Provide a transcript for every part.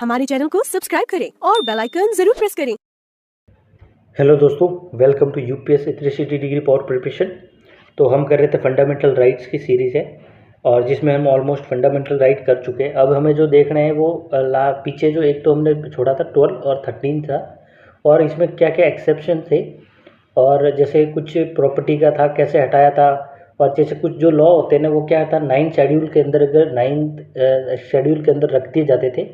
हमारे चैनल को सब्सक्राइब करें और बेल आइकन जरूर प्रेस करें। हेलो दोस्तों, welcome to UPSC 360 degree power preparation. तो हम कर रहे थे फंडामेंटल राइट्स की सीरीज़ है और जिसमें हम ऑलमोस्ट फंडामेंटल राइट कर चुके हैं। अब हमें जो देखना है वो पीछे जो एक तो हमने छोड़ा था 12 और 13 था, और इसमें क्या क्या एक्सेप्शन थे, और जैसे कुछ प्रॉपर्टी का था कैसे हटाया था, और जैसे कुछ जो लॉ होते हैं ना वो क्या था 9th शेड्यूल के अंदर, अगर 9th शेड्यूल के अंदर रख दिए जाते थे,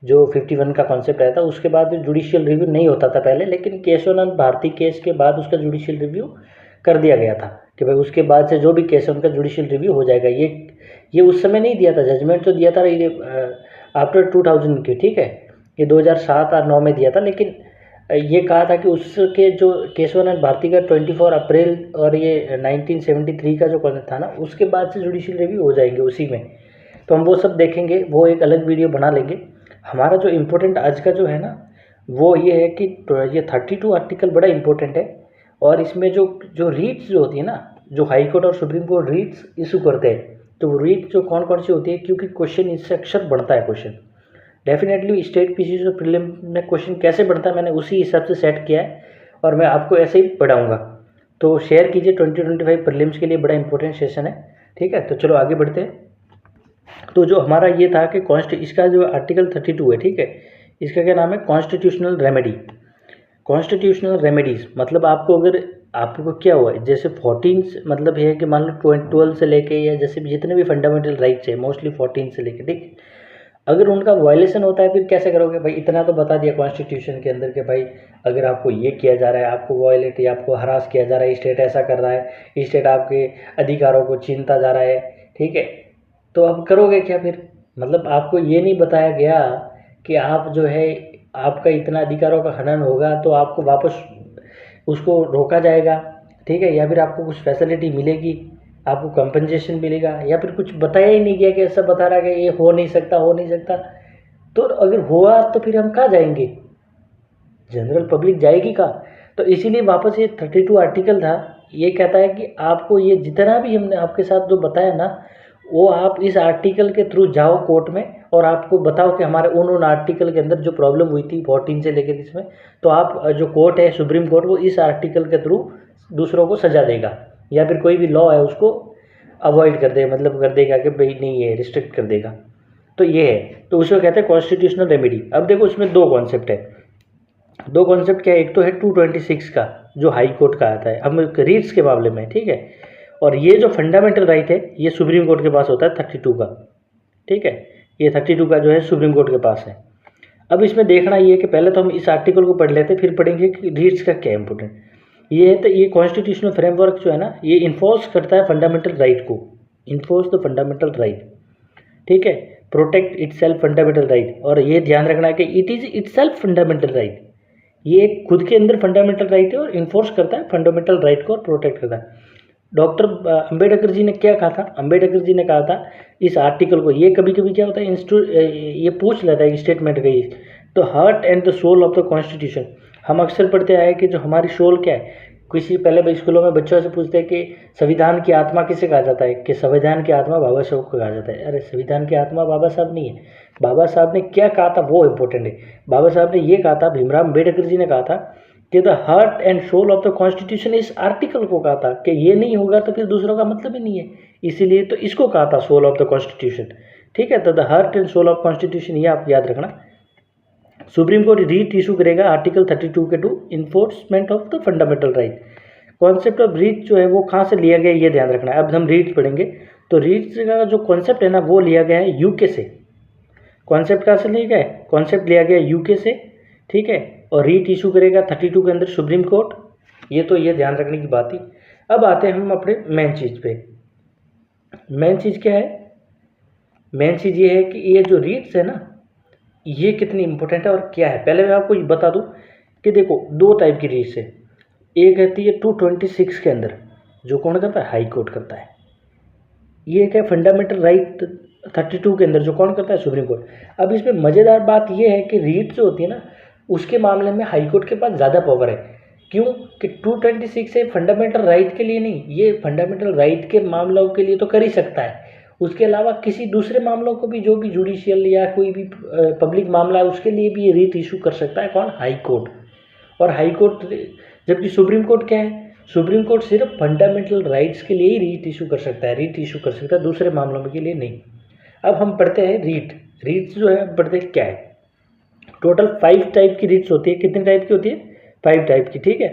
जो 51 का कॉन्सेप्ट आया था। उसके बाद जुडिशियल रिव्यू नहीं होता था पहले, लेकिन केशवानंद भारती केस के बाद उसका जुडिशियल रिव्यू कर दिया गया था कि भाई उसके बाद से जो भी केस है उनका जुडिशियल रिव्यू हो जाएगा। ये उस समय नहीं दिया था, जजमेंट तो दिया था ये आफ्टर 2000 की, ठीक है, ये 2007 और 9 में दिया था, लेकिन ये कहा था कि उसके जो केशवानंद भारती का 24 अप्रैल और ये 1973 का जो कॉन्सेप्ट था ना, उसके बाद से जुडिशियल रिव्यू हो जाएंगे उसी में। तो हम वो सब देखेंगे, वो एक अलग वीडियो बना लेंगे। हमारा जो इम्पोर्टेंट आज का जो है ना वो ये है कि ये 32 आर्टिकल बड़ा इम्पोर्टेंट है, और इसमें जो जो रीट्स जो होती है ना, जो हाई कोर्ट और सुप्रीम कोर्ट रीट्स इशू करते हैं, तो वो रीट्स जो कौन कौन सी होती है, क्योंकि क्वेश्चन इससे अक्सर बनता है। क्वेश्चन डेफिनेटली स्टेट पीसीसी और प्रीलिम में क्वेश्चन कैसे बनता है मैंने उसी हिसाब से सेट किया है, और मैं आपको ऐसे ही पढ़ाऊँगा। तो शेयर कीजिए, 2025 प्रीलिम्स के लिए बड़ा इंपॉर्टेंट सेशन है, ठीक है। तो चलो आगे बढ़ते हैं। तो जो हमारा ये था कि इसका जो आर्टिकल 32 है, ठीक है, इसका क्या नाम है, कॉन्स्टिट्यूशनल रेमेडी। कॉन्स्टिट्यूशनल रेमेडीज मतलब आपको क्या हुआ है, जैसे 14 मतलब ये है कि मान लो 12 से लेके या जैसे भी जितने भी फंडामेंटल राइट्स है मोस्टली 14 से लेके, ठीक, अगर उनका वायलेशन होता है फिर कैसे करोगे भाई। इतना तो बता दिया कॉन्स्टिट्यूशन के अंदर कि भाई अगर आपको ये किया जा रहा है, आपको वायलेट या आपको हरास किया जा रहा है, स्टेट ऐसा कर रहा है, स्टेट आपके अधिकारों को छीनता जा रहा है, ठीक है, तो अब करोगे क्या फिर। मतलब आपको ये नहीं बताया गया कि आप जो है आपका इतना अधिकारों का हनन होगा तो आपको वापस उसको रोका जाएगा, ठीक है, या फिर आपको कुछ फैसिलिटी मिलेगी, आपको कंपनसेशन मिलेगा, या फिर कुछ बताया ही नहीं गया कि ऐसा बता रहा है कि ये हो नहीं सकता, हो नहीं सकता। तो अगर हुआ तो फिर हम कहाँ जाएंगे, जनरल पब्लिक जाएगी कहाँ। तो इसीलिए वापस ये 32 आर्टिकल था, ये कहता है कि आपको ये जितना भी हमने आपके साथ जो बताया ना, वो आप इस आर्टिकल के थ्रू जाओ कोर्ट में और आपको बताओ कि हमारे उन आर्टिकल के अंदर जो प्रॉब्लम हुई थी 14 से लेकर इसमें, तो आप जो कोर्ट है सुप्रीम कोर्ट, वो इस आर्टिकल के थ्रू दूसरों को सजा देगा, या फिर कोई भी लॉ है उसको अवॉइड कर देगा, मतलब कर देगा कि भाई नहीं है, रिस्ट्रिक्ट कर देगा। तो ये है, तो उसको कहते हैं कॉन्स्टिट्यूशनल रेमेडी। अब देखो इसमें दो कॉन्सेप्ट है। दो कॉन्सेप्ट क्या है, एक तो है 226 का जो हाई कोर्ट का आता है, हम रीट्स के मामले में, ठीक है, और ये जो फंडामेंटल राइट है ये सुप्रीम कोर्ट के पास होता है 32 का, ठीक है, ये 32 का जो है सुप्रीम कोर्ट के पास है। अब इसमें देखना ये है कि पहले तो हम इस आर्टिकल को पढ़ लेते हैं, फिर पढ़ेंगे कि रीट्स का क्या इंपोर्टेंट ये है। तो ये कॉन्स्टिट्यूशनल फ्रेमवर्क जो है ना, ये इन्फोर्स करता है फंडामेंटल राइट को, इन्फोर्स द फंडामेंटल राइट, ठीक है, protect it self fundamental right. और ये ध्यान रखना है कि it is it self fundamental right, ये खुद के अंदर फंडामेंटल राइट है और इन्फोर्स करता है फंडामेंटल राइट को और प्रोटेक्ट करता है। डॉक्टर अंबेडकर जी ने क्या कहा था, अंबेडकर जी ने कहा था इस आर्टिकल को, ये कभी कभी क्या होता है ये पूछ लेता है स्टेटमेंट गई, तो heart and the soul of the constitution. हम अक्सर पढ़ते आए कि जो हमारी सोल क्या है, किसी पहले स्कूलों में बच्चों से पूछते हैं कि संविधान की आत्मा किसे कहा जाता है, कि संविधान की आत्मा बाबा साहब को कहा जाता है। अरे संविधान की आत्मा बाबा साहब नहीं है, बाबा साहब ने क्या कहा था वो इम्पोर्टेंट है। बाबा साहब ने ये कहा था, भीमराव अम्बेडकर जी ने कहा था कि the heart and soul of the constitution, इस आर्टिकल को कहा था कि ये नहीं होगा तो फिर दूसरों का मतलब ही नहीं है, इसीलिए तो इसको कहा था सोल ऑफ द कॉन्स्टिट्यूशन, ठीक है। तो the heart and soul of constitution ये आप याद रखना। सुप्रीम कोर्ट रीट इशू करेगा आर्टिकल 32 के to enforcement of the fundamental right. Concept of writ जो है वो कहाँ से लिया गया ये ध्यान रखना है। अब हम रीट पढ़ेंगे, तो रीट का जो कॉन्सेप्ट है ना वो लिया गया है यूके से। कॉन्सेप्ट कहाँ से लिया गया है, कॉन्सेप्ट लिया गया यूके से, ठीक है, और रीट इशू करेगा 32 के अंदर सुप्रीम कोर्ट। ये ध्यान रखने की बात थी। अब आते हैं हम अपने मेन चीज़ पे। मेन चीज़ क्या है, मेन चीज़ ये है कि ये जो रीट्स है ना ये कितनी इंपॉर्टेंट है और क्या है। पहले मैं आपको ये बता दूं कि देखो दो टाइप की रीट्स है। एक रहती है 226 के अंदर, जो कौन करता है, हाई कोर्ट करता है। ये क्या फंडामेंटल राइट 32 के अंदर जो कौन करता है, सुप्रीम कोर्ट। अब इसमें मज़ेदार बात ये है कि रीट जो होती है ना उसके मामले में हाई कोर्ट के पास ज़्यादा पावर है। क्यों कि 226 है फंडामेंटल राइट के लिए नहीं, ये फंडामेंटल राइट के मामलों के लिए तो कर ही सकता है, उसके अलावा किसी दूसरे मामलों को भी, जो भी जुडिशियल या कोई भी पब्लिक मामला है, उसके लिए भी ये रीट इशू कर सकता है कौन? High court. और हाई कोर्ट, जबकि सुप्रीम कोर्ट क्या है? सुप्रीम कोर्ट सिर्फ फंडामेंटल राइट्स के लिए ही रीट इशू कर सकता है, रीट इशू कर सकता है, दूसरे मामलों के लिए नहीं। अब हम पढ़ते हैं रीट। रीट्स जो है पढ़ते हैं क्या है। टोटल 5 टाइप की रीट्स होती है। कितने टाइप की होती है? 5 टाइप की, ठीक है।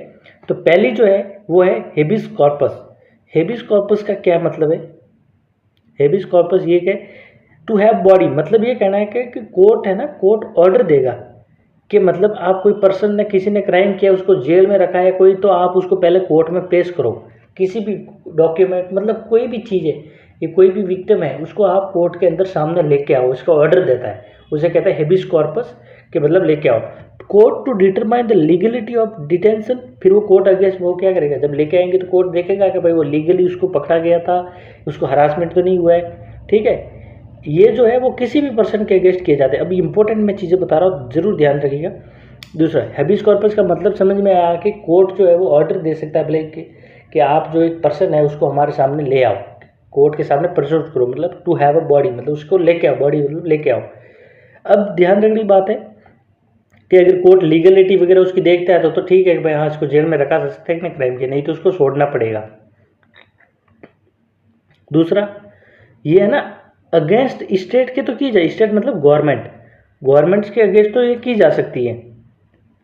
तो पहली जो है वो है हेबिस कॉर्पस। हेबिस कॉर्पस का क्या मतलब है? हेबिस कॉर्पस ये क्या है? टू हैव बॉडी, मतलब ये कहना है कि कोर्ट है ना, कोर्ट ऑर्डर देगा कि मतलब आप कोई पर्सन ने, किसी ने क्राइम किया, उसको जेल में रखा है कोई, तो आप उसको पहले कोर्ट में पेश करो। किसी भी डॉक्यूमेंट, मतलब कोई भी चीज़ है, ये कोई भी विक्टिम है, उसको आप कोर्ट के अंदर सामने लेके आओ, उसका ऑर्डर देता है, उसे कहता है हेबिस कॉर्पस, कि मतलब लेके आओ। Court to determine the legality of detention, फिर वो कोर्ट अगेंस्ट वो क्या करेगा? जब लेके आएंगे तो कोर्ट देखेगा कि भाई वो लीगली उसको पकड़ा गया था, उसको हरासमेंट तो नहीं हुआ है, ठीक है। ये जो है वो किसी भी पर्सन के अगेंस्ट किए जाते हैं। अभी इंपॉर्टेंट मैं चीज़ें बता रहा हूँ, जरूर ध्यान रखिएगा। दूसरा, हेबिस कॉर्पस का मतलब समझ में आया कि कोर्ट जो है वो ऑर्डर दे सकता है भले कि आप जो एक पर्सन है उसको हमारे सामने ले आओ, कोर्ट के सामने प्रेजेंट करो, मतलब टू हैव अ बॉडी, मतलब उसको लेके आओ, बॉडी मतलब लेके आओ। अब ध्यान रखने की बात है कि अगर कोर्ट लीगलिटी वगैरह उसकी देखता है तो ठीक है कि भाई हाँ इसको जेल में रखा जा सकता है, क्राइम किया, नहीं तो उसको छोड़ना पड़ेगा। दूसरा ये है ना, अगेंस्ट स्टेट के तो की जाए, स्टेट मतलब गवर्नमेंट्स के अगेंस्ट तो ये की जा सकती है,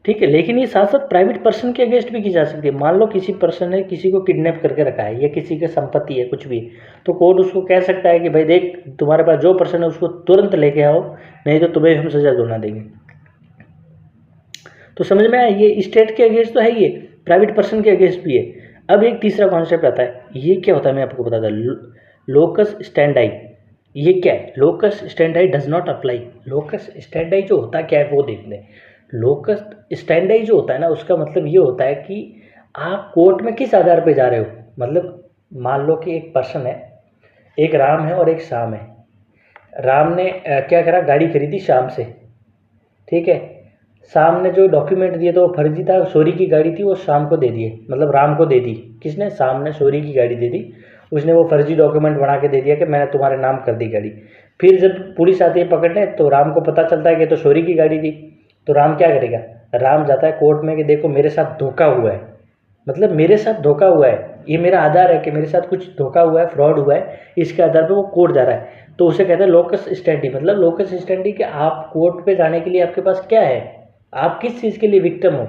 ठीक है। लेकिन ये साथ साथ प्राइवेट पर्सन के अगेंस्ट भी की जा सकती है। मान लो किसी पर्सन ने किसी को किडनैप करके रखा है या किसी की संपत्ति है कुछ भी, तो कोर्ट उसको कह सकता है कि भाई देख, तुम्हारे पास जो पर्सन है उसको तुरंत लेके आओ, नहीं तो तुम्हें हम सजा दोना देंगे। तो समझ में आया, ये स्टेट के अगेंस्ट तो है, ये प्राइवेट पर्सन के अगेंस्ट भी है। अब एक तीसरा कॉन्सेप्ट आता है, ये क्या होता है मैं आपको बताता हूँ, लोकस स्टैंडाई। ये क्या है? Locus स्टैंडाई does not apply. Locus स्टैंडाई जो होता है क्या है वो देख लें। लोकस स्टैंडाई जो होता है ना, उसका मतलब ये होता है कि आप कोर्ट में किस आधार पे जा रहे हो। मतलब मान लो कि एक पर्सन है, एक राम है और एक श्याम है। राम ने क्या करा, गाड़ी खरीदी श्याम से, ठीक है। श्याम ने जो डॉक्यूमेंट दिए तो वो फर्जी था, चोरी की गाड़ी थी, वो श्याम को दे दिए, मतलब राम को दे दी। किसने? श्याम ने चोरी की गाड़ी दे दी, उसने वो फर्जी डॉक्यूमेंट बना के दे दिया कि मैंने तुम्हारे नाम कर दी गाड़ी। फिर जब पुलिस आती है पकड़ने, तो राम को पता चलता है कि तो चोरी की गाड़ी थी, तो राम क्या करेगा? राम जाता है कोर्ट में कि देखो मेरे साथ धोखा हुआ है, मतलब मेरे साथ धोखा हुआ है, ये मेरा आधार है कि मेरे साथ कुछ धोखा हुआ है, फ्रॉड हुआ है, इसके आधार पर वो कोर्ट जा रहा है। तो उसे कहते हैं लोकस स्टैंडी। मतलब लोकस स्टैंडी कि आप कोर्ट पे जाने के लिए आपके पास क्या है, आप किस चीज़ के लिए विक्टिम हो।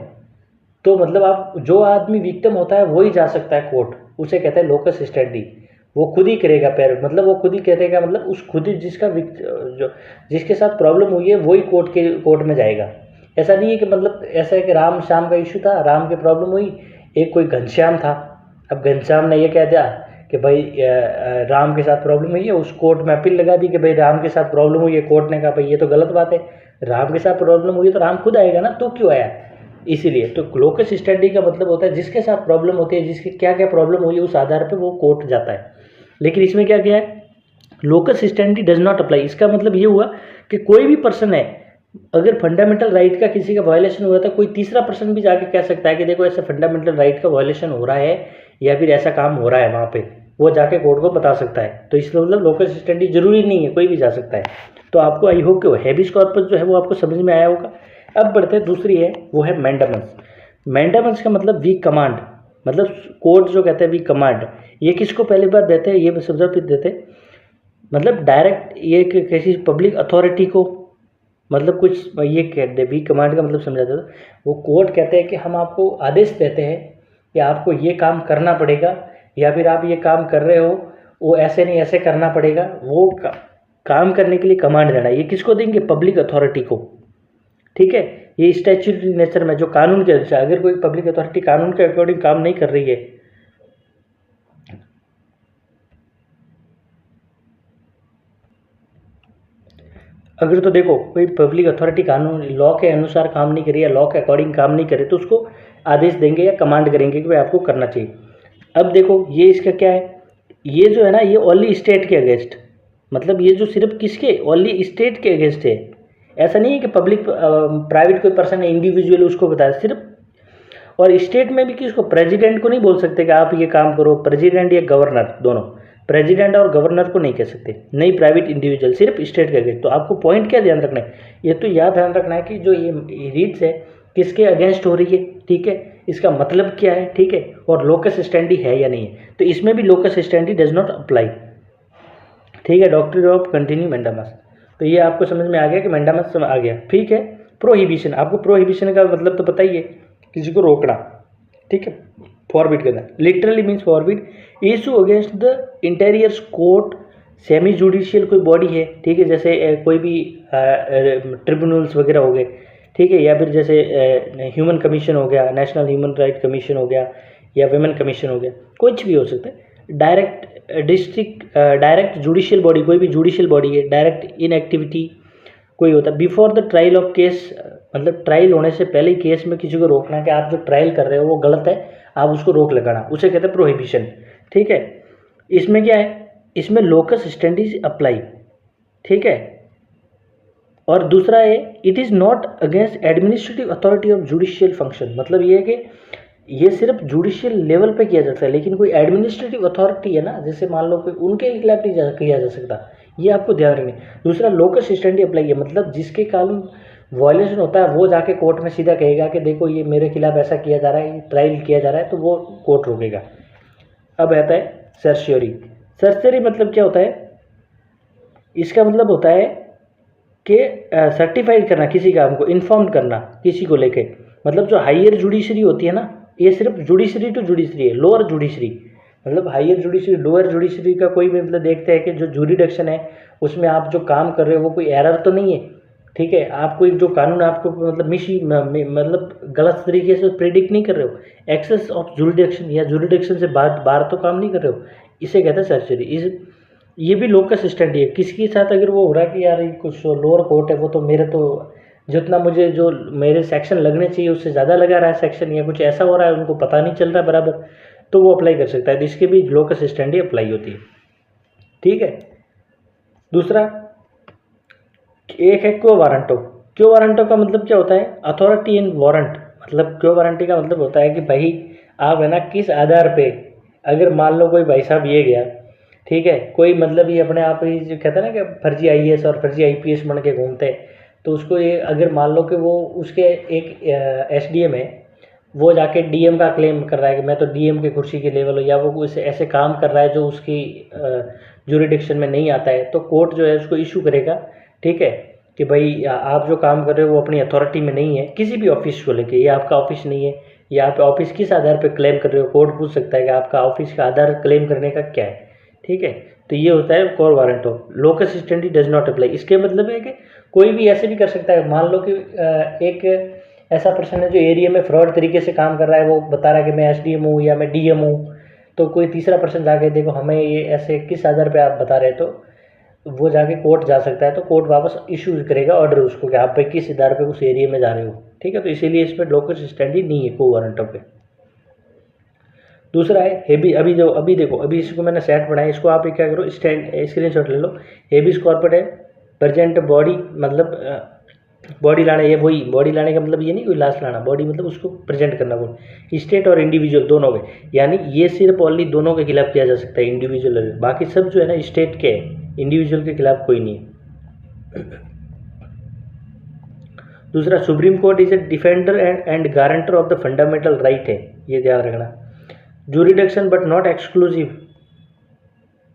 तो मतलब आप, जो आदमी विक्टिम होता है वही जा सकता है कोर्ट, उसे कहते हैं लोकस स्टैंडी। वो खुद ही करेगा पैर, मतलब वो खुद ही करेगा, मतलब उस खुद ही जो जिसके साथ प्रॉब्लम हुई है वही कोर्ट में जाएगा। ऐसा नहीं है कि मतलब ऐसा है कि राम श्याम का इशू था, राम की प्रॉब्लम हुई, एक कोई घनश्याम था, अब घनश्याम ने ये कह दिया कि भाई राम के साथ प्रॉब्लम हुई है, उस कोर्ट में अपील लगा दी कि भाई राम के साथ प्रॉब्लम हुई है। कोर्ट ने कहा भाई ये तो गलत बात है, राम के साथ प्रॉब्लम हुई है तो राम खुद आएगा ना, तो क्यों आया। इसीलिए तो लोकस स्टैंडी का मतलब होता है जिसके साथ प्रॉब्लम होती है, जिसकी क्या क्या प्रॉब्लम हुई है, उस आधार पर वो कोर्ट जाता है। लेकिन इसमें क्या क्या है, locus standi does not apply. इसका मतलब ये हुआ कि कोई भी पर्सन है, अगर फंडामेंटल राइट का किसी का वायलेशन हुआ था, कोई तीसरा पर्सन भी जाके कह सकता है कि देखो ऐसा फंडामेंटल राइट का वायलेशन हो रहा है या फिर ऐसा काम हो रहा है, वहाँ पे वो जाके कोर्ट को बता सकता है। तो इसमें मतलब लोकस स्टैंडी जरूरी नहीं है, कोई भी जा सकता है। तो आपको आई होप कि हैबिस कॉर्पस जो है वो आपको समझ में आया होगा। अब बढ़ते हैं, दूसरी है वो है मैंडामस। मैंडामस का मतलब वी कमांड, मतलब कोर्ट जो कहते हैं वी कमांड, ये किसको पहली बार देते हैं, ये शब्द फिर देते हैं, मतलब डायरेक्ट ये किसी पब्लिक अथॉरिटी को, मतलब कुछ ये कहते हैं वी कमांड का मतलब समझा जाता है। वो कोर्ट कहते हैं कि हम आपको आदेश देते हैं कि आपको ये काम करना पड़ेगा, या फिर आप ये काम कर रहे हो वो ऐसे नहीं ऐसे करना पड़ेगा, वो काम करने के लिए कमांड देना। ये किसको देंगे? पब्लिक अथॉरिटी को, ठीक है। ये स्टैट्यूटरी नेचर में, जो कानून के अनुसार, अगर कोई पब्लिक अथॉरिटी कानून के अकॉर्डिंग काम नहीं कर रही है, अगर तो देखो कोई पब्लिक अथॉरिटी कानून लॉ के अनुसार काम नहीं करी या लॉ के अकॉर्डिंग काम नहीं करे, तो उसको आदेश देंगे या कमांड करेंगे कि भाई आपको करना चाहिए। अब देखो ये इसका क्या है, ये जो है ना, ये ओनली स्टेट के अगेंस्ट, मतलब ये जो सिर्फ किसके, ओनली स्टेट के अगेंस्ट है। ऐसा नहीं है कि पब्लिक प्राइवेट कोई पर्सन है इंडिविजुअल उसको बताया सिर्फ। और स्टेट में भी किसको, प्रेसिडेंट को नहीं बोल सकते कि आप ये काम करो, प्रेसिडेंट या गवर्नर दोनों, प्रेसिडेंट और गवर्नर को नहीं कह सकते, नहीं प्राइवेट इंडिविजुअल, सिर्फ स्टेट के अगेंस्ट। तो आपको पॉइंट क्या ध्यान रखना है, ये तो याद ध्यान रखना है कि जो ये रीट्स है किसके अगेंस्ट हो रही है, ठीक है, इसका मतलब क्या है, ठीक है, और लोकस स्टैंडी है या नहीं है। तो इसमें भी locus standi does not apply, ठीक है, डॉक्ट्रिन ऑफ कंटिन्यू मैंडामस। तो ये आपको समझ में आ गया कि मैंडामस आ गया, ठीक है। प्रोहिबिशन, आपको प्रोहिबिशन का मतलब तो पता ही है, किसी को रोकना, ठीक है, फॉरबिड करना, literally means forbid. Issue against the interior court, semi judicial कोई बॉडी है, ठीक है, जैसे कोई भी ट्रिब्यूनल्स वगैरह हो गए, ठीक है, या फिर जैसे ह्यूमन कमीशन हो गया, नेशनल ह्यूमन राइट कमीशन हो गया, या विमेन कमीशन हो गया, कुछ भी हो सकता है। डायरेक्ट जुडिशियल बॉडी, कोई भी जुडिशियल बॉडी है, डायरेक्ट इनएक्टिविटी कोई होता है। Before the trial of case, मतलब ट्रायल होने से पहले ही केस में किसी को रोकना कि आप जो ट्रायल कर रहे हो वो गलत है, आप उसको रोक लगाना, उसे कहते हैं प्रोहिबिशन, ठीक है। इसमें क्या है, इसमें लोकस स्टैंडी अप्लाई, ठीक है। और दूसरा है it is not against administrative authority of judicial function, मतलब ये है कि ये सिर्फ जुडिशियल लेवल पे किया जाता है, लेकिन कोई एडमिनिस्ट्रेटिव अथॉरिटी है ना, जैसे मान लो कोई, उनके खिलाफ नहीं किया जा सकता, ये आपको ध्यान रखना। दूसरा लोकस स्टैंडी अप्लाई है, मतलब जिसके कानून वायलेशन होता है वो जाके कोर्ट में सीधा कहेगा कि देखो ये मेरे खिलाफ ऐसा किया जा रहा है, ट्रायल किया जा रहा है, तो वो कोर्ट रोकेगा। अब आता है सर्शियरी। सर्शियरी मतलब क्या होता है, इसका मतलब होता है कि सर्टिफाइड करना किसी काम को, इन्फॉर्म करना किसी को लेके, मतलब जो हायर जुडिशरी होती है ना, ये सिर्फ जुडिशरी टू जुडिशरी है, लोअर जुडिशरी, मतलब हायर जुडिशरी लोअर जुडिशरी का कोई भी मतलब देखते हैं कि जो जुरिडिक्शन है उसमें आप जो काम कर रहे हो वो कोई एरर तो नहीं है, ठीक है, आप कोई जो कानून आपको मतलब मतलब गलत तरीके से प्रेडिक्ट नहीं कर रहे हो, एक्सेस ऑफ जुरिडिक्शन या जुरिडिक्शन से बाहर तो काम नहीं कर रहे हो, इसे कहते हैं सर्जरी। इस ये भी लोकस स्टैंडी है, किसके साथ अगर वो हो रहा है कि यार ये कुछ लोअर कोर्ट है, वो तो मेरे तो जितना मुझे जो मेरे सेक्शन लगने चाहिए उससे ज़्यादा लगा रहा है सेक्शन, या कुछ ऐसा हो रहा है उनको पता नहीं चल रहा है बराबर, तो वो अप्लाई कर सकता है। तो इसके भी लोकस स्टैंडी अप्लाई होती है, ठीक है। दूसरा एक है क्यो वारंटो। क्यो वारंटो का मतलब क्या होता है, अथॉरिटी इन वारंट, मतलब क्यो वारंटी का मतलब होता है कि भाई आप है ना किस आधार पे, अगर मान लो कोई भाई साहब ये गया, ठीक है, कोई मतलब ये अपने आप ही जो कहते हैं ना कि फर्जी आईएएस और फर्जी आईपीएस बन के घूमते हैं, तो उसको ये अगर मान लो कि वो उसके एक एसडीएम है, वो जाके डीएम का क्लेम कर रहा है कि मैं तो डीएम की कुर्सी के लेवल हो, या वो ऐसे काम कर रहा है जो उसकी जुरिडिक्शन में नहीं आता है, तो कोर्ट जो है उसको इशू करेगा, ठीक है, कि भाई आप जो काम कर रहे हो वो अपनी अथॉरिटी में नहीं है, किसी भी ऑफिस को लेके, ये आपका ऑफिस नहीं है, या आप ऑफिस किस आधार पर क्लेम कर रहे हो, कोर्ट पूछ सकता है कि आपका ऑफिस का आधार क्लेम करने का क्या है, ठीक है। तो ये होता है quo warranto of locus standi does not apply. इसके मतलब है कि कोई भी ऐसे भी कर सकता है, मान लो कि एक ऐसा पर्सन है जो एरिया में फ्रॉड तरीके से काम कर रहा है, वो बता रहा है कि मैं एसडीएम हूँ या मैं डीएम हूँ, तो कोई तीसरा पर्सन जाके देखो हमें ये ऐसे किस आधार पे आप बता रहे, तो वो जाके कोर्ट जा सकता है, तो कोर्ट वापस इशू करेगा ऑर्डर उसको कि आप भाई किस आधार पे उस एरिया में जा रहे हो, ठीक है। तो इसीलिए इसमें लोकस स्टैंडी नहीं है को वारंट ऑफ पे। दूसरा है हेबी, अभी देखो अभी इसको मैंने सेट बनाया, इसको आप क्या करो स्क्रीनशॉट ले लो। हेबिस कॉर्पोरेट है, प्रेजेंट बॉडी, मतलब बॉडी लाना, ये वही बॉडी लाने का मतलब ये नहीं कोई लाश लाना, बॉडी मतलब उसको प्रेजेंट करना, बोल स्टेट और इंडिविजुअल दोनों के, यानी ये सिर्फ ओनली दोनों के खिलाफ किया जा सकता है, इंडिविजुअल, बाकी सब जो है ना स्टेट के, इंडिविजुअल के खिलाफ कोई नहीं है। दूसरा supreme court is a defender and guarantor of the fundamental right है, ये ध्यान रखना। Jurisdiction but not exclusive,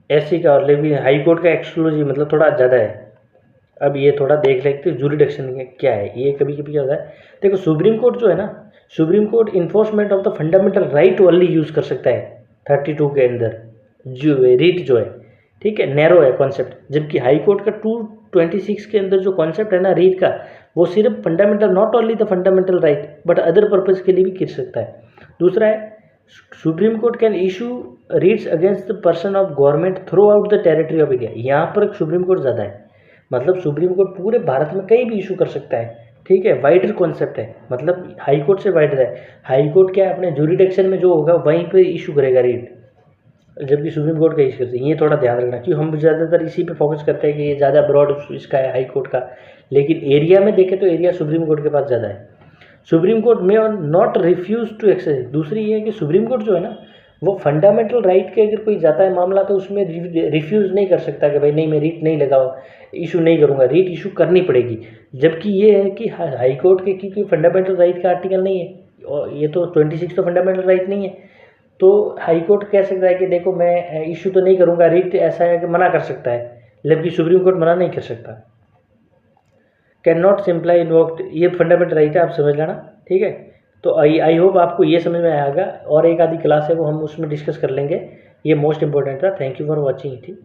SC का, और लेकिन हाई कोर्ट का एक्सक्लूसिव मतलब थोड़ा ज़्यादा है। अब ये थोड़ा देख लेते हैं जुरिडिक्शन क्या है, ये कभी कभी क्या होता है, देखो सुप्रीम कोर्ट जो है ना, supreme court enforcement of the fundamental right only use कर सकता है 32 के अंदर, जो रीट जो है, ठीक है, नैरो है कॉन्सेप्ट, जबकि हाई कोर्ट का 226 के अंदर जो कॉन्सेप्ट है ना रीट का, वो सिर्फ fundamental, not only the fundamental right but other purpose के लिए भी कर सकता है। दूसरा है supreme court can issue रीट्स against the person of government through out the territory of India. यहाँ पर सुप्रीम कोर्ट ज़्यादा है, मतलब सुप्रीम कोर्ट पूरे भारत में कहीं भी इशू कर सकता है, ठीक है, वाइडर कॉन्सेप्ट है, मतलब हाई कोर्ट से वाइडर है। हाई कोर्ट क्या है, अपने जुरिडिक्शन में जो होगा वहीं पे इशू करेगा रीट, जबकि सुप्रीम कोर्ट का इशू करते हैं, ये थोड़ा ध्यान रखना, क्योंकि हम ज़्यादातर इसी पे फोकस करते हैं कि ये ज़्यादा ब्रॉड इसका है हाई कोर्ट का, लेकिन एरिया में देखें तो एरिया सुप्रीम कोर्ट के पास ज़्यादा है। सुप्रीम कोर्ट में नॉट रिफ्यूज टू एक्सरसाइज, दूसरी ये है कि सुप्रीम कोर्ट जो है ना वो फंडामेंटल राइट के अगर कोई जाता है मामला तो उसमें रिफ्यूज़ नहीं कर सकता कि भाई नहीं मैं रीट नहीं लगाओ, इशू नहीं करूँगा, रीट इशू करनी पड़ेगी। जबकि ये है कि हाई कोर्ट के क्योंकि फंडामेंटल राइट का आर्टिकल नहीं है और ये तो 26 तो फंडामेंटल राइट नहीं है, तो हाई कोर्ट कह सकता है कि देखो मैं इशू तो नहीं करूँगा, रीट ऐसा है कि मना कर सकता है, जबकि सुप्रीम कोर्ट मना नहीं कर सकता। कैन नॉट सिंपलाई इन्वोक्ड, ये फंडामेंटल राइट है, आप समझ लेना, ठीक है। तो आई होप आपको ये समझ में आएगा, और एक आधी क्लास है वो हम उसमें डिस्कस कर लेंगे, ये मोस्ट इंपॉर्टेंट था। Thank you for watching. ठीक।